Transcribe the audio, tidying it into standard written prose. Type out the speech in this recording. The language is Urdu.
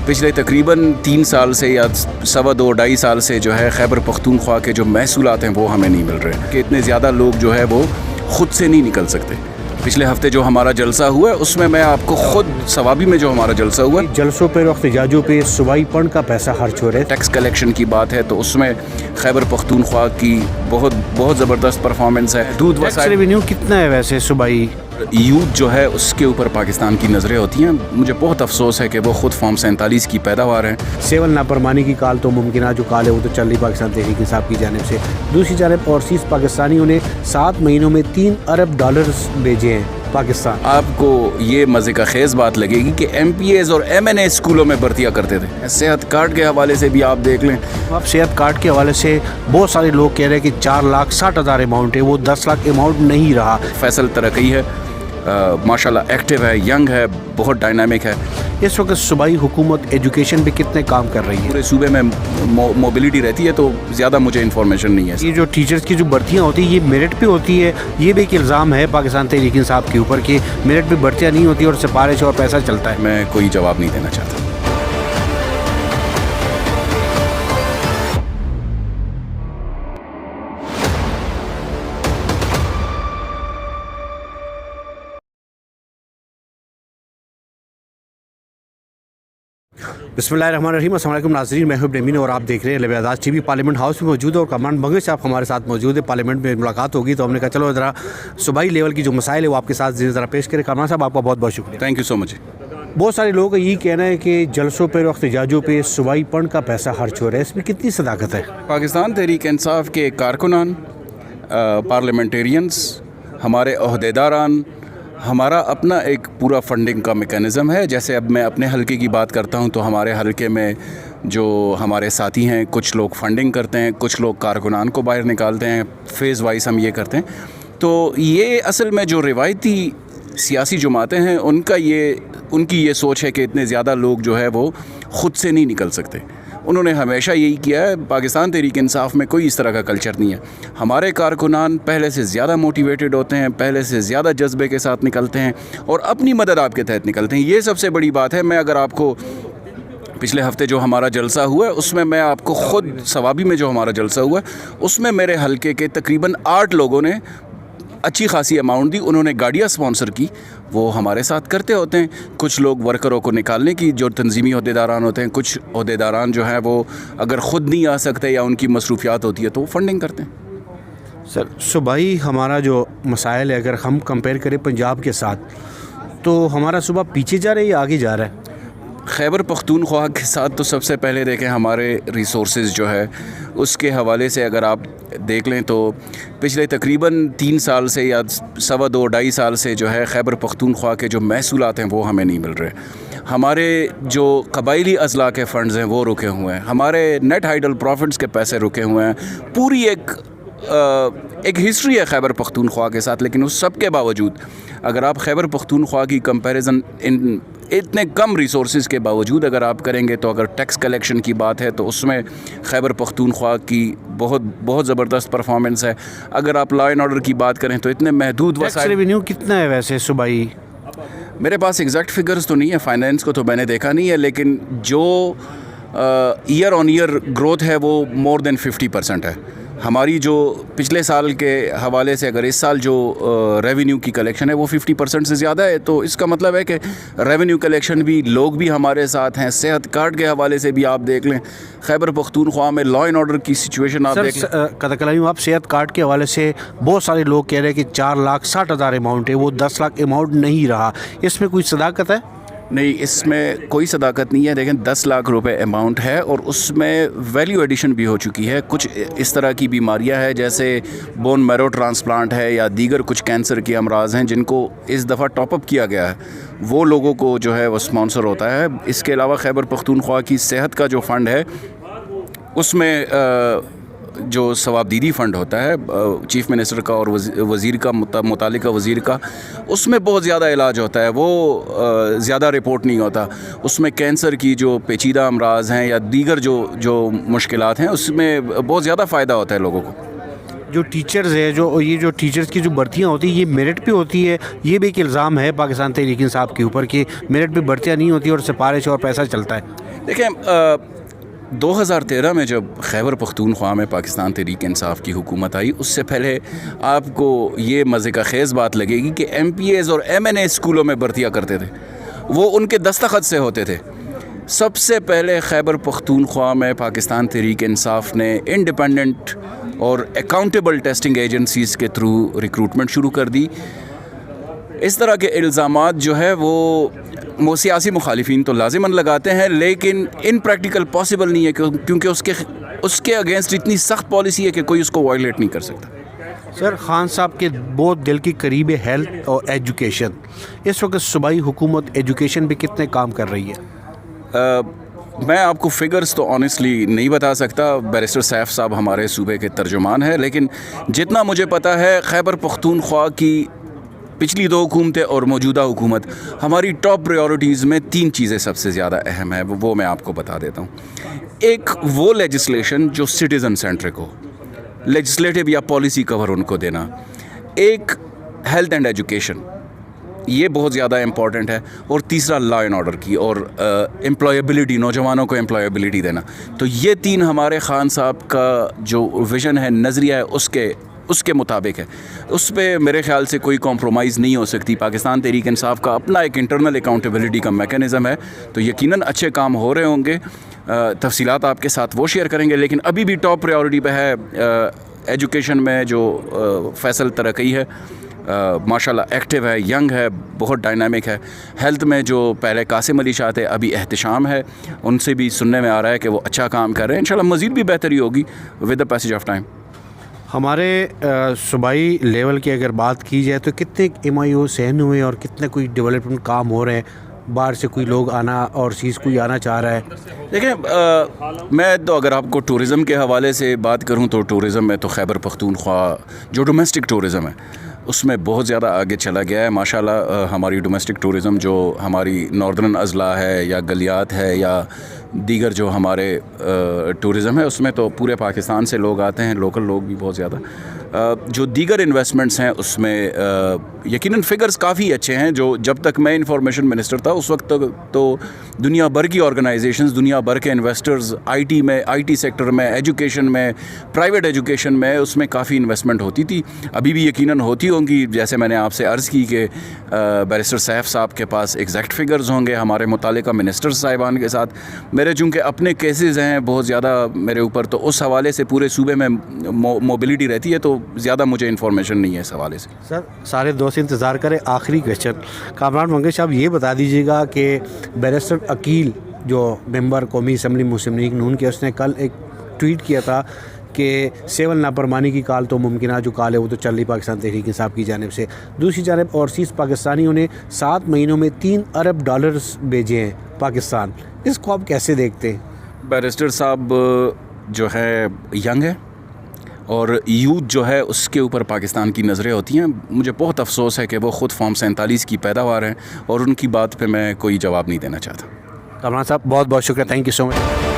پچھلے تقریباً 3 سال سے یا 2.5 سال سے جو ہے خیبر پختونخوا کے جو محصولات ہیں وہ ہمیں نہیں مل رہے کہ اتنے زیادہ لوگ جو ہے وہ خود سے نہیں نکل سکتے. پچھلے ہفتے جو ہمارا جلسہ ہوا ہے اس میں آپ کو خود ثوابی میں جو ہمارا جلسہ ہوا ہے, جلسوں پہ اور احتجاجوں پہ صوبائی فنڈ کا پیسہ خرچ ہو رہا ہے. ٹیکس کلیکشن کی بات ہے تو اس میں خیبر پختونخوا کی بہت زبردست پرفارمنس ہے. دودھ وسائل ریونیو کتنا ہے ویسے صوبائی؟ یوتھ جو ہے اس کے اوپر پاکستان کی نظریں ہوتی ہیں. مجھے بہت افسوس ہے کہ وہ خود فارم 47 کی پیداوار ہیں. سیول نافرمانی کی کال تو ممکنہ جو کال ہے وہ تو چل رہی پاکستان تحریک انصاف کی جانب سے. دوسری جانب اوورسیز پاکستانیوں نے 7 مہینوں میں $3 ارب بھیجے ہیں پاکستان. آپ کو یہ مزے کا خیز بات لگے گی کہ ایم پی ایز اور ایم این اے اسکولوں میں بھرتیاں کرتے تھے. صحت کارڈ کے حوالے سے بھی آپ دیکھ لیں. اب صحت کارڈ کے حوالے سے بہت سارے لوگ کہہ رہے ہیں کہ 4,60,000 اماؤنٹ ہے, وہ 10 لاکھ اماؤنٹ نہیں رہا. فیصل ترقی ہے, ماشاءاللہ ایکٹیو ہے, ینگ ہے, بہت ڈائنامک ہے. اس وقت صوبائی حکومت ایجوکیشن پہ کتنے کام کر رہی ہے؟ پورے صوبے میں موبلٹی رہتی ہے تو زیادہ مجھے انفارمیشن نہیں ہے. یہ جو ٹیچرز کی جو بھرتیاں ہوتی ہیں یہ میرٹ پہ ہوتی ہے. یہ بھی ایک الزام ہے پاکستان تحریک انصاف کے اوپر کہ میرٹ پہ بھرتیاں نہیں ہوتی اور سفارش اور پیسہ چلتا ہے. میں کوئی جواب نہیں دینا چاہتا. بسم اللہ الرحمن الرحیم. السلام علیکم ناظرین, میں ہوں امین اور آپ دیکھ رہے ہیں لب اعزاز ٹی وی. پارلیمنٹ ہاؤس میں موجود ہے اور کمانڈ بنگش صاحب ہمارے ساتھ موجود ہے. پارلیمنٹ میں ملاقات ہوگی تو ہم نے کہا چلو ذرا صوبائی لیول کی جو مسائل ہے وہ آپ کے ساتھ ذرا پیش کریں. کمران صاحب آپ کا بہت بہت شکریہ. تھینک یو سو مچ. بہت سارے لوگ یہی کہنا ہے کہ جلسوں پہ اور احتجاجوں پہ صوبائی فنڈ کا پیسہ خرچ ہو رہا ہے, اس میں کتنی صداقت ہے؟ پاکستان تحریک انصاف کے کارکنان, پارلیمنٹیرینز, ہمارے عہدیداران, ہمارا اپنا ایک پورا فنڈنگ کا میکینزم ہے. جیسے اب میں اپنے حلقے کی بات کرتا ہوں تو ہمارے حلقے میں جو ہمارے ساتھی ہیں کچھ لوگ فنڈنگ کرتے ہیں, کچھ لوگ کارکنان کو باہر نکالتے ہیں. فیز وائز ہم یہ کرتے ہیں. تو یہ اصل میں جو روایتی سیاسی جماعتیں ہیں ان کی یہ سوچ ہے کہ اتنے زیادہ لوگ جو ہے وہ خود سے نہیں نکل سکتے. انہوں نے ہمیشہ یہی کیا ہے. پاکستان تحریک انصاف میں کوئی اس طرح کا کلچر نہیں ہے. ہمارے کارکنان پہلے سے زیادہ موٹیویٹڈ ہوتے ہیں, پہلے سے زیادہ جذبے کے ساتھ نکلتے ہیں اور اپنی مدد آپ کے تحت نکلتے ہیں. یہ سب سے بڑی بات ہے. میں اگر آپ کو پچھلے ہفتے جو ہمارا جلسہ ہوا ہے اس میں آپ کو خود ثوابی میں جو ہمارا جلسہ ہوا ہے اس میں میرے حلقے کے تقریباً 8 لوگوں نے اچھی خاصی اماؤنٹ دی. انہوں نے گاڑیاں سپانسر کی, وہ ہمارے ساتھ کرتے ہوتے ہیں. کچھ لوگ ورکروں کو نکالنے کی جو تنظیمی عہدیداران ہوتے ہیں, کچھ عہدیداران جو ہیں وہ اگر خود نہیں آ سکتے یا ان کی مصروفیات ہوتی ہے تو وہ فنڈنگ کرتے ہیں. سر صوبائی ہمارا جو مسائل ہے اگر ہم کمپیئر کریں پنجاب کے ساتھ تو ہمارا صوبہ پیچھے جا رہا ہے یا آگے جا رہا ہے؟ خیبر پختونخوا کے ساتھ تو سب سے پہلے دیکھیں ہمارے ریسورسز جو ہے اس کے حوالے سے اگر آپ دیکھ لیں تو پچھلے تقریباً 3 سال سے یا 2.5 سال سے جو ہے خیبر پختونخوا کے جو محصولات ہیں وہ ہمیں نہیں مل رہے. ہمارے جو قبائلی اضلاع کے فنڈز ہیں وہ رکے ہوئے ہیں. ہمارے نیٹ ہائیڈل پروفٹس کے پیسے رکے ہوئے ہیں. پوری ایک ہسٹری ہے خیبر پختونخوا کے ساتھ. لیکن اس سب کے باوجود اگر آپ خیبر پختونخوا کی کمپیریزن اتنے کم ریسورسز کے باوجود اگر آپ کریں گے تو اگر ٹیکس کلیکشن کی بات ہے تو اس میں خیبر پختونخوا کی بہت زبردست پرفارمنس ہے. اگر آپ لا اینڈ آرڈر کی بات کریں تو اتنے محدود وسائل. ریونیو کتنا ہے ویسے صوبائی؟ میرے پاس ایگزیکٹ فگرز تو نہیں ہے, فائنینس کو تو میں نے دیکھا نہیں ہے, لیکن جو ایئر آن ایئر گروتھ ہے وہ مور دین 50% ہے. ہماری جو پچھلے سال کے حوالے سے اگر اس سال جو ریونیو کی کلیکشن ہے وہ 50% سے زیادہ ہے. تو اس کا مطلب ہے کہ ریونیو کلیکشن بھی لوگ بھی ہمارے ساتھ ہیں. صحت کارڈ کے حوالے سے بھی آپ دیکھ لیں. خیبر پختونخوا میں لا اینڈ آرڈر کی سچویشن آپ دیکھ لیں. کتکلام آپ صحت کارڈ کے حوالے سے بہت سارے لوگ کہہ رہے ہیں کہ 4,60,000 اماؤنٹ ہے, وہ 10 لاکھ اماؤنٹ نہیں رہا. اس میں کوئی صداقت ہے؟ نہیں, اس میں کوئی صداقت نہیں ہے. دیکھیں 10 لاکھ روپے اماؤنٹ ہے اور اس میں ویلیو ایڈیشن بھی ہو چکی ہے. کچھ اس طرح کی بیماریاں ہیں جیسے بون میرو ٹرانسپلانٹ ہے یا دیگر کچھ کینسر کے امراض ہیں جن کو اس دفعہ ٹاپ اپ کیا گیا ہے, وہ لوگوں کو جو ہے وہ سپانسر ہوتا ہے. اس کے علاوہ خیبر پختونخوا کی صحت کا جو فنڈ ہے اس میں جو ثواب دیدی فنڈ ہوتا ہے چیف منسٹر کا اور وزیر کا, متعلقہ وزیر کا, اس میں بہت زیادہ علاج ہوتا ہے. وہ زیادہ رپورٹ نہیں ہوتا. اس میں کینسر کی جو پیچیدہ امراض ہیں یا دیگر جو مشکلات ہیں اس میں بہت زیادہ فائدہ ہوتا ہے لوگوں کو. جو ٹیچرز ہے جو ٹیچرز کی جو بھرتیاں ہوتی ہیں یہ میرٹ پہ ہوتی ہے، یہ بھی ایک الزام ہے پاکستان تحریک انصاف کے اوپر کہ میرٹ پہ بھرتیاں نہیں ہوتی اور سفارش اور پیسہ چلتا ہے. دیکھیں 2013 میں جب خیبر پختونخوا میں پاکستان تحریک انصاف کی حکومت آئی، اس سے پہلے آپ کو یہ مزے کا خیز بات لگے گی کہ ایم پی ایز اور ایم این اے اسکولوں میں بھرتیاں کرتے تھے، وہ ان کے دستخط سے ہوتے تھے. سب سے پہلے خیبر پختونخوا میں پاکستان تحریک انصاف نے انڈیپینڈنٹ اور اکاؤنٹیبل ٹیسٹنگ ایجنسیز کے تھرو ریکروٹمنٹ شروع کر دی. اس طرح کے الزامات جو ہے وہ سیاسی مخالفین تو لازماً لگاتے ہیں، لیکن ان پریکٹیکل پاسبل نہیں ہے کیونکہ اس کے اگینسٹ اتنی سخت پالیسی ہے کہ کوئی اس کو وائلیٹ نہیں کر سکتا. سر، خان صاحب کے بہت دل کی قریب ہے ہیلتھ اور ایجوکیشن. اس وقت صوبائی حکومت ایجوکیشن پہ کتنے کام کر رہی ہے؟ میں آپ کو فگرز تو آنیسٹلی نہیں بتا سکتا، بیرسٹر سیف صاحب ہمارے صوبے کے ترجمان ہیں، لیکن جتنا مجھے پتہ ہے خیبر پختونخوا کی پچھلی 2 حکومتیں اور موجودہ حکومت، ہماری ٹاپ پریورٹیز میں 3 چیزیں سب سے زیادہ اہم ہیں، وہ میں آپ کو بتا دیتا ہوں. ایک وہ لیجسلیشن جو سٹیزن سینٹرک ہو، لیجسلیٹو یا پالیسی کور ان کو دینا. ایک ہیلتھ اینڈ ایجوکیشن، یہ بہت زیادہ امپورٹنٹ ہے. اور تیسرا لا اینڈ آرڈر کی اور امپلائیبلٹی، نوجوانوں کو امپلائیبلٹی دینا. تو یہ 3 ہمارے خان صاحب کا جو ویژن ہے، نظریہ ہے، اس کے مطابق ہے. اس پہ میرے خیال سے کوئی کمپرومائز نہیں ہو سکتی. پاکستان تحریک انصاف کا اپنا ایک انٹرنل اکاؤنٹیبلٹی کا میکینزم ہے، تو یقیناً اچھے کام ہو رہے ہوں گے. تفصیلات آپ کے ساتھ وہ شیئر کریں گے، لیکن ابھی بھی ٹاپ پریورٹی پہ ہے ایجوکیشن میں جو فیصل ترقی ہے، ماشاءاللہ ایکٹیو ہے، ینگ ہے، بہت ڈائنامک ہے. ہیلتھ میں جو پہلے قاسم علی شاہ تھے، ابھی احتشام ہے، ان سے بھی سننے میں آ رہا ہے کہ وہ اچھا کام کر رہے ہیں. انشاءاللہ مزید بھی بہتری ہوگی with the passage of time. ہمارے صوبائی لیول کی اگر بات کی جائے تو کتنے ایم آئی او سین ہوئے اور کتنے کوئی ڈیولپمنٹ کام ہو رہے ہیں؟ باہر سے کوئی لوگ آنا اور چیز کوئی آنا چاہ رہا ہے؟ دیکھیں میں تو اگر آپ کو ٹورزم کے حوالے سے بات کروں تو ٹورزم میں تو خیبر پختونخوا جو ڈومیسٹک ٹورزم ہے اس میں بہت زیادہ آگے چلا گیا ہے. ماشاءاللہ ہماری ڈومیسٹک ٹورزم جو ہماری ناردرن اضلاع ہے یا گلیات ہے یا دیگر جو ہمارے ٹورزم ہے، اس میں تو پورے پاکستان سے لوگ آتے ہیں، لوکل لوگ بھی بہت زیادہ. جو دیگر انویسٹمنٹس ہیں اس میں یقیناً فگرز کافی اچھے ہیں. جو جب تک میں انفارمیشن منسٹر تھا اس وقت تک تو دنیا بھر کی آرگنائزیشنز، دنیا بھر کے انویسٹرز آئی ٹی سیکٹر میں، ایجوکیشن میں، پرائیویٹ ایجوکیشن میں، اس میں کافی انویسٹمنٹ ہوتی تھی. ابھی بھی یقیناً ہوتی ہوں گی. جیسے میں نے آپ سے عرض کی کہ بیرسٹر سیف صاحب کے پاس ایگزیکٹ فگرز ہوں گے ہمارے متعلقہ منسٹر صاحبان کے ساتھ. میرے چونکہ اپنے کیسز ہیں بہت زیادہ میرے اوپر، تو اس حوالے سے پورے صوبے میں موبلٹی رہتی ہے، تو زیادہ مجھے انفارمیشن نہیں ہے اس حوالے سے. سر، سارے دوست انتظار کریں. آخری کویشچن کامران منگل صاحب یہ بتا دیجیے گا کہ بیرسٹر عقیل جو ممبر قومی اسمبلی مسلم لیگ نون کے، اس نے کل ایک ٹویٹ کیا تھا کہ سیول نافرمانی کی کال تو ممکنہ جو کال ہے وہ تو چل رہی پاکستان تحریک انصاف کی جانب سے. دوسری جانب اوورسیز پاکستانیوں نے 7 مہینوں میں $3 ارب بھیجے ہیں پاکستان. اس کو آپ کیسے دیکھتے ہیں؟ بیرسٹر صاحب جو ہے ینگ ہے اور یوتھ جو ہے اس کے اوپر پاکستان کی نظریں ہوتی ہیں. مجھے بہت افسوس ہے کہ وہ خود فارم 47 کی پیداوار ہیں اور ان کی بات پہ میں کوئی جواب نہیں دینا چاہتا. کامران صاحب بہت بہت شکریہ. Thank you so much.